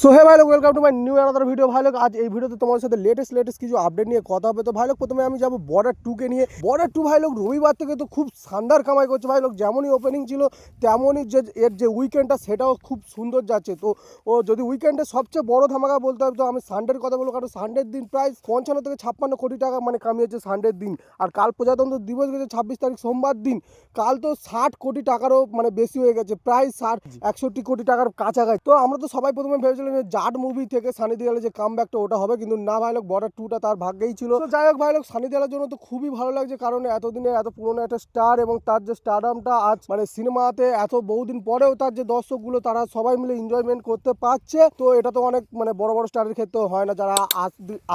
So hey ভাই লোক, welcome to my new another video. ভাই লোক, আজ এই ভিডিওতে তোমার সাথে লেটেস্ট কিছু আপডেট নিয়ে কথা হবে। তো ভাই লোক, প্রথমে আমি যাবো বর্ডার 2 কে নিয়ে। বর্ডার 2 ভাই লোক রবিবার থেকে তো খুব শানদার কামাই করছে ভাই লোক। যেমনই ওপেনিং ছিল তেমনই এর যে উইকেন্ডটা সেটাও খুব সুন্দর যাচ্ছে। তো ও যদি উইকেন্ডে সবচেয়ে বড় ধামাকা বলতে হবে তো আমি সানডের কথা বলবো, কারণ সানডের দিন প্রায় 55 থেকে 56 কোটি টাকা মানে কামিয়েছে সানডের দিন। আর কাল প্রজাতন্ত্র দিবস গেছে 26 তারিখ সোমবার দিন, কাল তো 60 কোটি টাকারও মানে বেশি হয়ে গেছে, প্রায় 61 কোটি টাকার কাছাকাছি। তো আমরা তো সবাই প্রথমে ভেবেছিলাম যে জাট মুভি থেকে সানি দেওয়ালের যে কামব্যাকটা ওটা হবে, কিন্তু না ভাই লোক, বর্ডার 2টা তার ভাগ্যেই ছিল। তো যাই হোক ভাই লোক, সানি দেওয়ালের জন্য তো খুবই ভালো লাগছে, কারণ এতদিনের এত পুরনো একটা স্টার এবং তার যে স্টারডামটা আজ মানে সিনেমাতে এত বহুদিন পরেও তার যে দর্শকগুলো তারা সবাই মিলে এনজয়মেন্ট করতে পারছে। তো এটা তো অনেক মানে বড় বড় স্টারের ক্ষেত্রে হয় না, যারা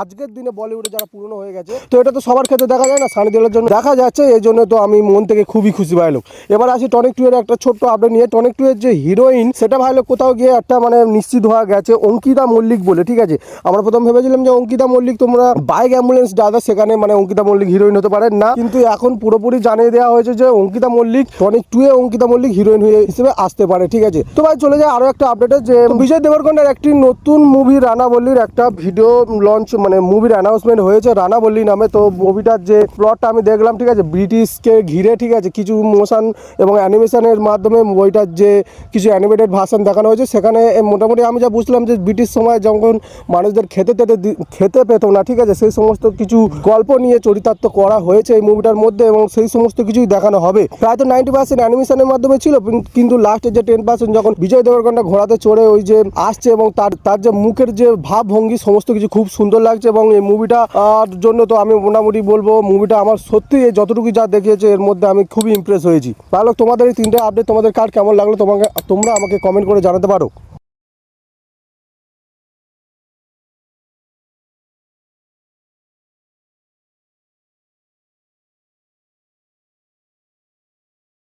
আজকের দিনে বলিউডে যারা পুরনো হয়ে গেছে। তো এটা তো সবার ক্ষেত্রে দেখা যায় না, সানি দেওয়ালের জন্য দেখা যাচ্ছে। এই জন্য তো আমি মন থেকে খুবই খুশি ভাই লোক। এবার আসি টনিক 2 এর একটা ছোট্ট আপডেট নিয়ে। টনিক 2 এর যে হিরোইন সেটা ভাই লোক কোথাও গিয়ে একটা মানে নিশ্চিত হওয়া গেছে, অঙ্কিতা মল্লিক বলে। ঠিক আছে, আমরা প্রথম ভেবেছিলাম যে অঙ্কিতা মল্লিক তোমরা বাইক অ্যাম্বুলেন্স ড্রাইভার, সেখানে মানে অঙ্কিতা মল্লিক হিরোইন হতে পারে না, কিন্তু এখন পুরোপুরি জানিয়ে দেওয়া হয়েছে যে অঙ্কিতা মল্লিক টনিক 2 এ অঙ্কিতা মল্লিক হিরোইন হিসেবে আসতে পারে। ঠিক আছে, তো ভাই চলে যায় আরো একটা আপডেটে, যে বিজয় দেবরকোন্ডার একটি নতুন মুভি রানাবল্লীর একটা ভিডিও লঞ্চ মানে মুভির অ্যানাউন্সমেন্ট হয়েছে রানাবল্লী নামে। তো মুভিটার যে প্লটটা আমি দেখলাম, ঠিক আছে, ব্রিটিশকে ঘিরে, ঠিক আছে, কিছু মোশন এবং অ্যানিমেশনের মাধ্যমে বইটার যে কিছু অ্যানিমেটেড ভার্সন দেখানো হয়েছে। সেখানে মোটামুটি আমি যা বুঝলাম যে ব্রিটিশ সময় যখন মানুষদের খেতে পেত না, ঠিক আছে, সেই সমস্ত কিছু গল্প নিয়ে চরিতার্থ করা হয়েছে এই মুভিটার মধ্যে, এবং সেই সমস্ত কিছুই দেখানো হবে। প্রায় তো 90% অ্যানিমেশনের মাধ্যমে ছিল, কিন্তু লাস্টের যে 10% যখন বিজয় দেবরকোন্ডা ঘোড়াতে চড়ে ওই যে আসছে এবং তার যে মুখের যে ভাবভঙ্গি সমস্ত কিছু খুব সুন্দর লাগছে। এবং এই মুভিটা জন্য তো আমি মোটামুটি বলবো মুভিটা আমার সত্যি যতটুকু যা দেখিয়েছে এর মধ্যে আমি খুবই ইমপ্রেস হয়েছি। ভালো, তোমাদের এই তিনটে আপডেট তোমাদের কার কেমন লাগলো তোমরা আমাকে কমেন্ট করে জানাতে পারো।